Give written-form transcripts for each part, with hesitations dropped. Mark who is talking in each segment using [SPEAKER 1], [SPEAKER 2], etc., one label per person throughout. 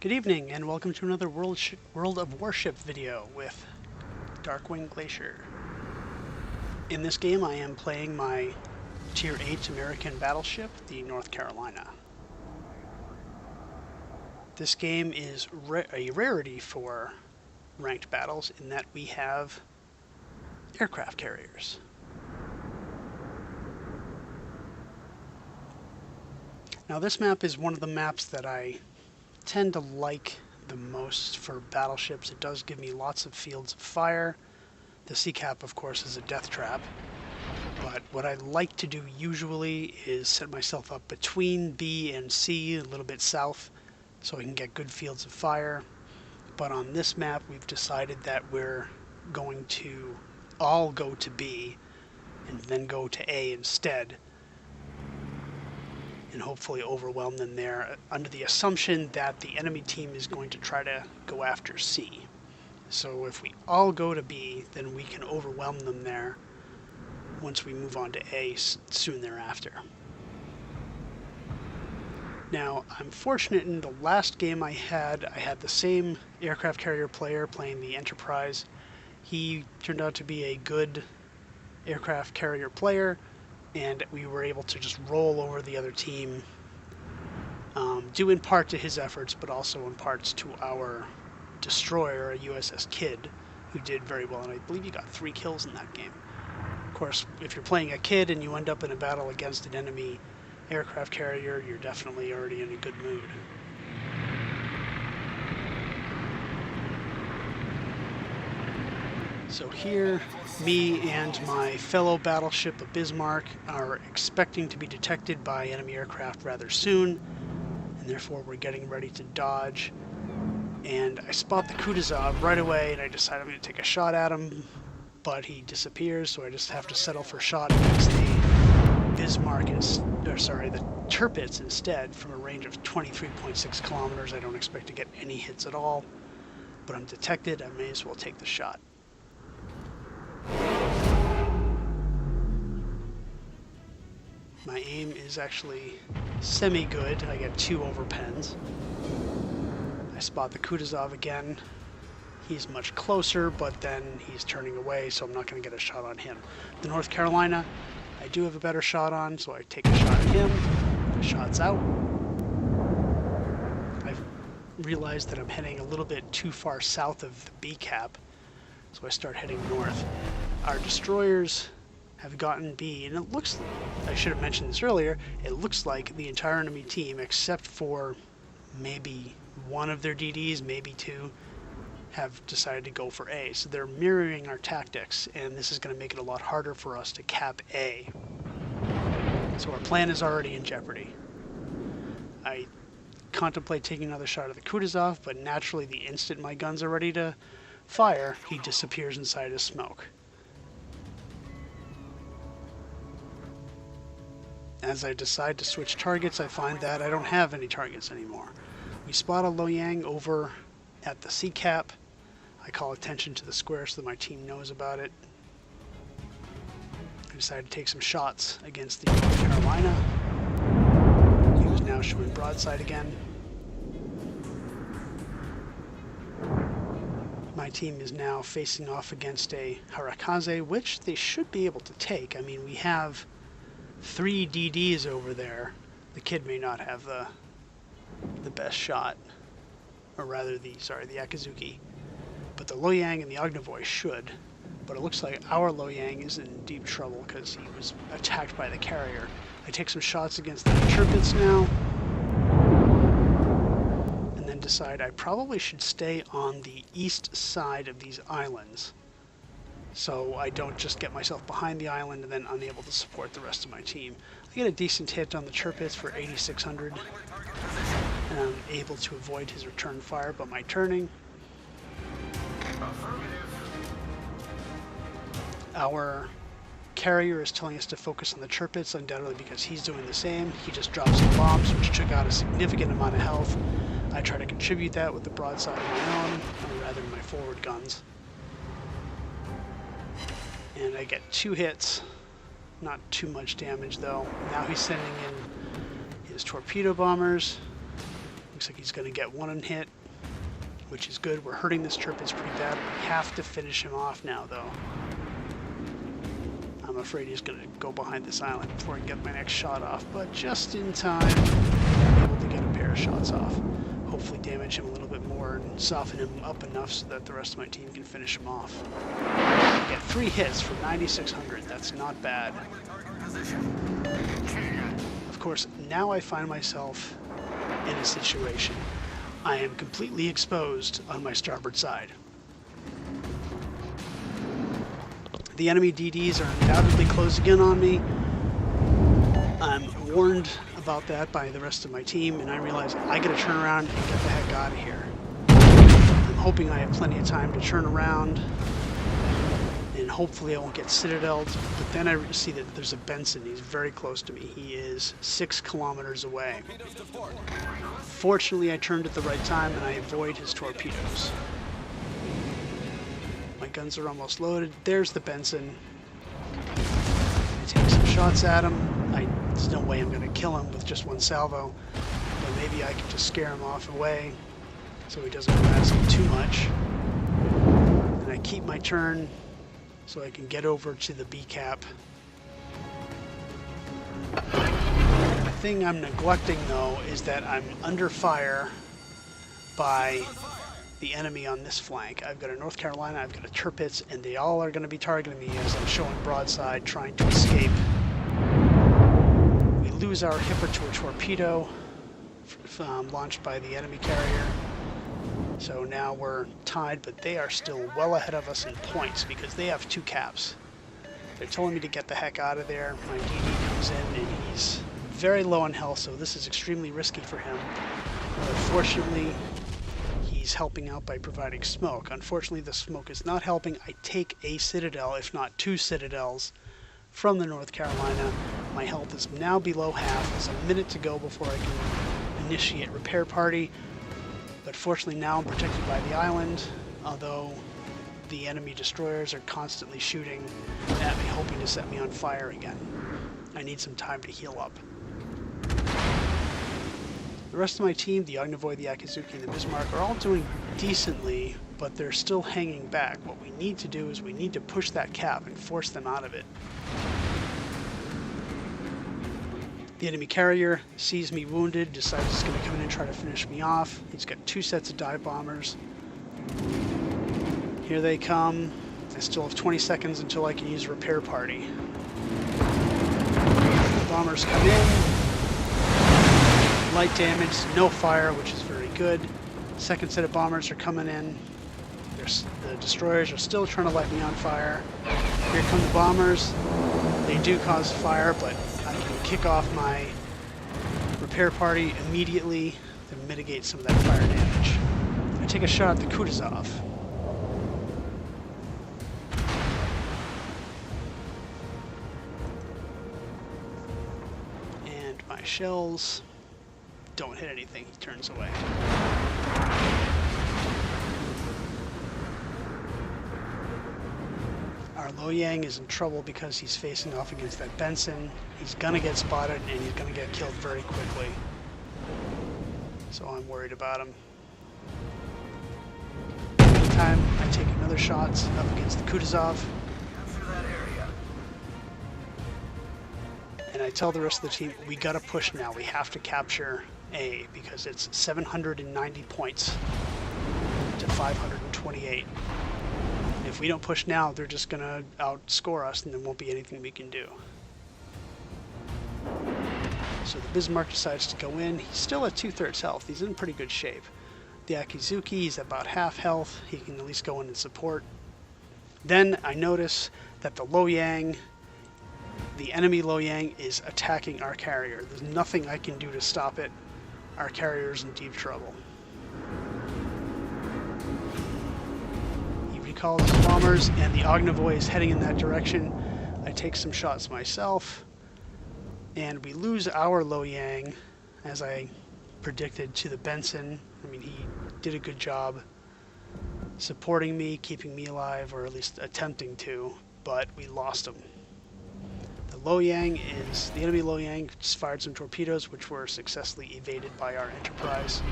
[SPEAKER 1] Good evening, and welcome to another World of Warship video with Darkwing Glacier. In this game, I am playing my Tier 8 American battleship, the North Carolina. This game is a rarity for ranked battles in that we have aircraft carriers. Now, this map is one of the maps that I tend to like the most for battleships. It does give me lots of fields of fire. The sea cap, of course, is a death trap. But what I like to do usually is set myself up between B and C, a little bit south, so I can get good fields of fire. But on this map, we've decided that we're going to all go to B and then go to A instead, and hopefully overwhelm them there under the assumption that the enemy team is going to try to go after C. So if we all go to B, then we can overwhelm them there once we move on to A soon thereafter. Now, I'm fortunate in the last game I had the same aircraft carrier player playing the Enterprise. He turned out to be a good aircraft carrier player, and we were able to just roll over the other team, due in part to his efforts, but also in parts to our destroyer, a USS Kidd, who did very well, and I believe he got 3 kills in that game. Of course, if you're playing a Kidd and you end up in a battle against an enemy aircraft carrier, you're definitely already in a good mood. So here, me and my fellow battleship, a Bismarck, are expecting to be detected by enemy aircraft rather soon, and therefore we're getting ready to dodge. And I spot the Kutuzov right away, and I decide I'm going to take a shot at him, but he disappears, so I just have to settle for shot against the Bismarck, the Tirpitz instead, from a range of 23.6 kilometers. I don't expect to get any hits at all, but I'm detected. I may as well take the shot. My aim is actually semi-good. I get 2 overpens. I spot the Kutuzov again. He's much closer, but then he's turning away, so I'm not going to get a shot on him. The North Carolina, I do have a better shot on, so I take a shot at him. The shot's out. I've realized that I'm heading a little bit too far south of the B cap, so I start heading north. Our destroyers have gotten B, and it looks, I should have mentioned this earlier, it looks like the entire enemy team, except for maybe one of their DDs, maybe 2, have decided to go for A. So they're mirroring our tactics, and this is going to make it a lot harder for us to cap A. So our plan is already in jeopardy. I contemplate taking another shot at the Kutuzov, but naturally the instant my guns are ready to fire, he disappears inside his smoke. As I decide to switch targets, I find that I don't have any targets anymore. We spot a Loyang over at the sea cap. I call attention to the square so that my team knows about it. I decide to take some shots against the North Carolina. He was now showing broadside again. My team is now facing off against a Harakaze, which they should be able to take. I mean, we have 3 DDs over there. The Kidd may not have the best shot, or rather the Akizuki, but the Loyang and the Ognivoy should. But it looks like our Loyang is in deep trouble because he was attacked by the carrier. I take some shots against the Tirpitz now, and then decide I probably should stay on the east side of these islands, so I don't just get myself behind the island and then unable to support the rest of my team. I get a decent hit on the Tirpitz for 8,600, and I'm able to avoid his return fire, but my turning. Our carrier is telling us to focus on the Tirpitz, undoubtedly because he's doing the same. He just dropped some bombs, which took out a significant amount of health. I try to contribute that with the broadside of my own, or rather my forward guns. And I get 2 hits, not too much damage though. Now he's sending in his torpedo bombers. Looks like he's going to get one hit, which is good. We're hurting this Tirpitz pretty bad. We have to finish him off now, though. I'm afraid he's going to go behind this island before I can get my next shot off, but just in time, I'm able to get a pair of shots off. Hopefully damage him a little bit more and soften him up enough so that the rest of my team can finish him off. I get 3 hits for 9,600. That's not bad. Of course, now I find myself in a situation. I am completely exposed on my starboard side. The enemy DDs are undoubtedly closing in on me. I'm warned about that by the rest of my team, and I realize I gotta turn around and get the heck out of here. I'm hoping I have plenty of time to turn around, and hopefully I won't get citadeled, but then I see that there's a Benson. He's very close to me. He is 6 kilometers away. Fortunately, I turned at the right time and I avoid his torpedoes. My guns are almost loaded. There's the Benson. I take some shots at him. There's no way I'm going to kill him with just one salvo, but maybe I can just scare him off away so he doesn't harass me too much. And I keep my turn so I can get over to the B cap. The thing I'm neglecting, though, is that I'm under fire by the enemy on this flank. I've got a North Carolina, I've got a Tirpitz, and they all are going to be targeting me as I'm showing broadside, trying to escape. We lose our hipper to a torpedo launched by the enemy carrier. So now we're tied, but they are still well ahead of us in points because they have 2 caps. They're telling me to get the heck out of there. My DD comes in and he's very low on health, so this is extremely risky for him. But fortunately, he's helping out by providing smoke. Unfortunately, the smoke is not helping. I take a citadel, if not 2 citadels, from the North Carolina. My health is now below half. There's a minute to go before I can initiate repair party. But fortunately now I'm protected by the island, although the enemy destroyers are constantly shooting at me, hoping to set me on fire again. I need some time to heal up. The rest of my team, the Ognivoy, the Akizuki, and the Bismarck, are all doing decently, but they're still hanging back. What we need to do is we need to push that cap and force them out of it. The enemy carrier sees me wounded, decides he's going to come in and try to finish me off. He's got 2 sets of dive bombers. Here they come. I still have 20 seconds until I can use repair party. The bombers come in. Light damage, no fire, which is very good. Second set of bombers are coming in. The destroyers are still trying to light me on fire. Here come the bombers. They do cause fire, but I can kick off my repair party immediately to mitigate some of that fire damage. I take a shot at the Kutuzov. And my shells don't hit anything, he turns away. Our Loyang is in trouble because he's facing off against that Benson. He's gonna get spotted and he's gonna get killed very quickly. So I'm worried about him. Meantime, I take another shot up against the Kutuzov. And I tell the rest of the team, we gotta push now. We have to capture A because it's 790 points to 528. If we don't push now, they're just going to outscore us and there won't be anything we can do. So the Bismarck decides to go in. He's still at 2/3 health. He's in pretty good shape. The Akizuki, he's about half health. He can at least go in and support. Then I notice that the Loyang, the enemy Loyang, is attacking our carrier. There's nothing I can do to stop it. Our carrier's in deep trouble. Calls his bombers and the Ognivoy is heading in that direction. I take some shots myself and we lose our Loyang, as I predicted, to the Benson. I mean, he did a good job supporting me, keeping me alive, or at least attempting to, but we lost him. The Loyang is, the enemy Loyang just fired some torpedoes which were successfully evaded by our Enterprise.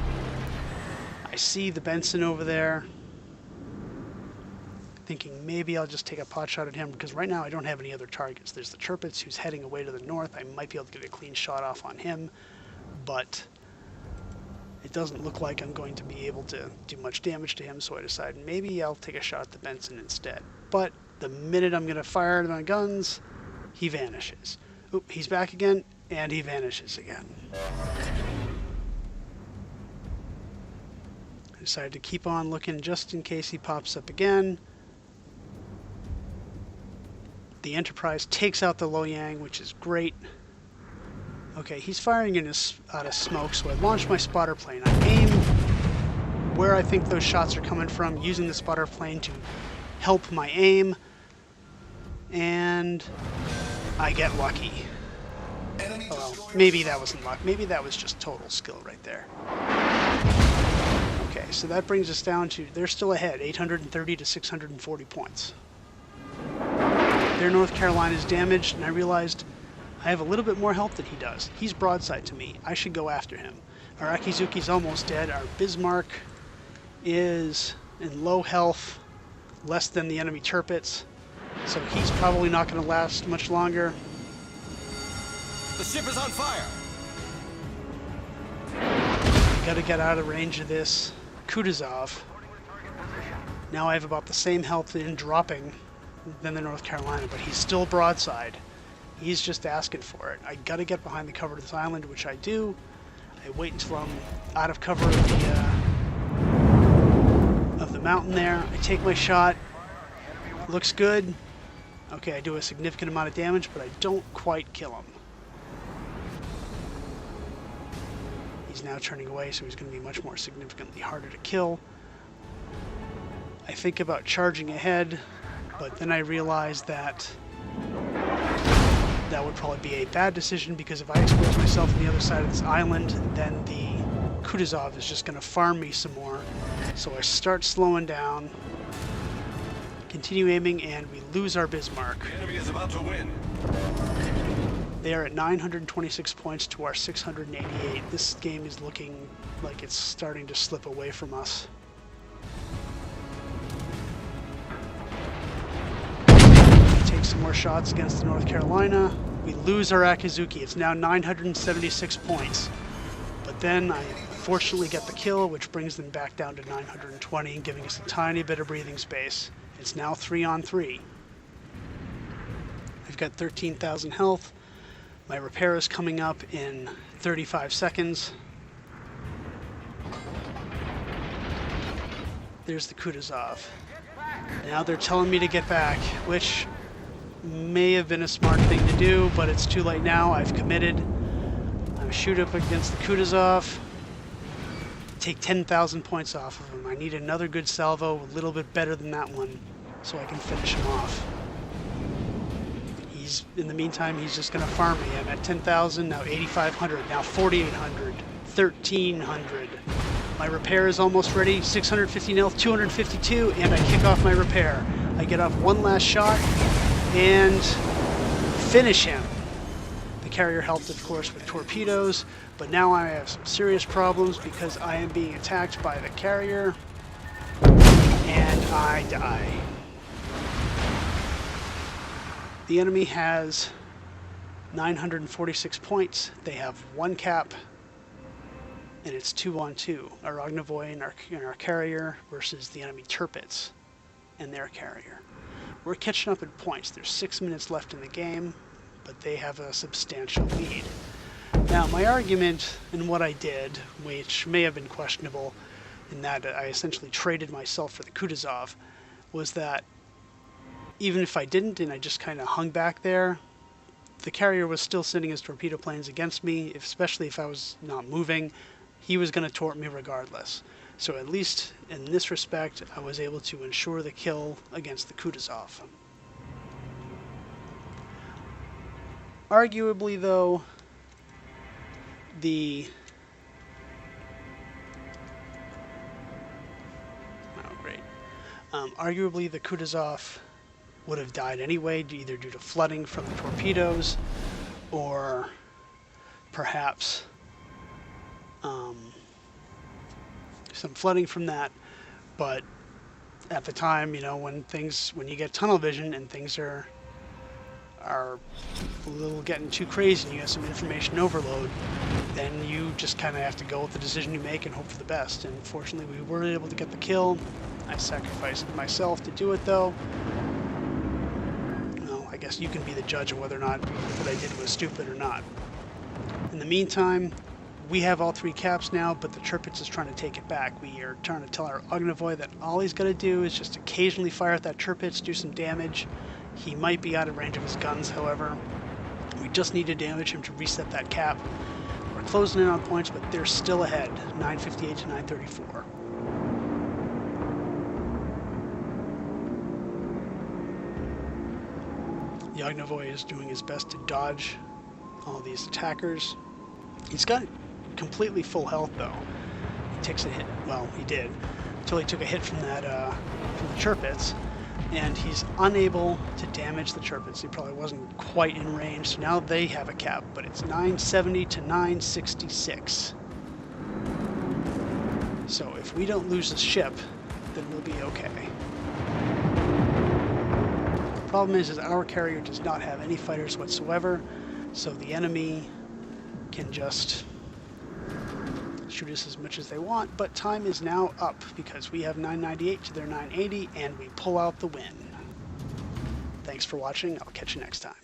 [SPEAKER 1] I see the Benson over there, thinking maybe I'll just take a pot shot at him because right now I don't have any other targets. There's the Tirpitz who's heading away to the north. I might be able to get a clean shot off on him, but it doesn't look like I'm going to be able to do much damage to him, so I decide maybe I'll take a shot at the Benson instead. But the minute I'm going to fire my guns, he vanishes. Oop, he's back again, and he vanishes again. I decided to keep on looking just in case he pops up again. The Enterprise takes out the Loyang, which is great. Okay, he's firing out of smoke, so I launch my spotter plane. I aim where I think those shots are coming from, using the spotter plane to help my aim, and I get lucky. Well, maybe that wasn't luck. Maybe that was just total skill right there. Okay, so that brings us down to, they're still ahead, 830 to 640 points. Their North Carolina is damaged, and I realized I have a little bit more health than he does. He's broadside to me. I should go after him. Our Akizuki's almost dead. Our Bismarck is in low health, less than the enemy Tirpitz, so he's probably not going to last much longer.
[SPEAKER 2] The ship is on fire!
[SPEAKER 1] Got to get out of range of this Kutuzov. Now I have about the same health in dropping than the North Carolina, but he's still broadside. He's just asking for it. I gotta get behind the cover of this island, which I do. I wait until I'm out of cover of the mountain there. I take my shot. Looks good. Okay, I do a significant amount of damage, but I don't quite kill him. He's now turning away, so he's going to be much more significantly harder to kill. I think about charging ahead, but then I realize that that would probably be a bad decision, because if I expose myself on the other side of this island, then the Kutuzov is just going to farm me some more. So I start slowing down, continue aiming, and we lose our Bismarck.
[SPEAKER 2] The enemy is about to win.
[SPEAKER 1] They are at 926 points to our 688. This game is looking like it's starting to slip away from us. Take some more shots against the North Carolina. We lose our Akizuki. It's now 976 points. But then I fortunately get the kill, which brings them back down to 920, giving us a tiny bit of breathing space. It's now 3-on-3. I've got 13,000 health. My repair is coming up in 35 seconds. There's the Kutuzov. Now they're telling me to get back, which may have been a smart thing to do, but it's too late now. I've committed. I shoot up against the Kutuzov. Take 10,000 points off of him. I need another good salvo, a little bit better than that one, so I can finish him off. In the meantime, he's just going to farm me. I'm at 10,000, now 8,500, now 4,800, 1,300. My repair is almost ready, 650 health, 252, and I kick off my repair. I get off one last shot and finish him. The carrier helped, of course, with torpedoes, but now I have some serious problems because I am being attacked by the carrier, and I die. The enemy has 946 points. They have one cap, and it's 2-on-2. Our Ognovoy and our carrier versus the enemy Tirpitz and their carrier. We're catching up in points. There's 6 minutes left in the game, but they have a substantial lead. Now, my argument in what I did, which may have been questionable, in that I essentially traded myself for the Kutuzov, was that even if I didn't and I just kind of hung back there, the carrier was still sending his torpedo planes against me, especially if I was not moving. He was going to tort me regardless. So at least in this respect, I was able to ensure the kill against the Kutuzov. Arguably, though, arguably the Kutuzov would have died anyway, either due to flooding from the torpedoes or perhaps some flooding from that. But at the time, you know, when you get tunnel vision and things are a little getting too crazy and you have some information overload, then you just kind of have to go with the decision you make and hope for the best. And fortunately, we were able to get the kill. I sacrificed myself to do it, though. Well, I guess you can be the judge of whether or not what I did was stupid or not. In the meantime, we have all 3 caps now, but the Tirpitz is trying to take it back. We are trying to tell our Ognavoy that all he's got to do is just occasionally fire at that Tirpitz, do some damage. He might be out of range of his guns, however. We just need to damage him to reset that cap. We're closing in on points, but they're still ahead, 958 to 934. The Ognavoy is doing his best to dodge all these attackers. He's got completely full health, though. He takes a hit. Well, he did, until he took a hit from that from the Tirpitz, and he's unable to damage the Tirpitz. He probably wasn't quite in range, so now they have a cap, but it's 970 to 966. So if we don't lose the ship, then we'll be okay. The problem is our carrier does not have any fighters whatsoever, so the enemy can just shoot us as much as they want, but time is now up because we have 998 to their 980 and we pull out the win. Thanks for watching. I'll catch you next time.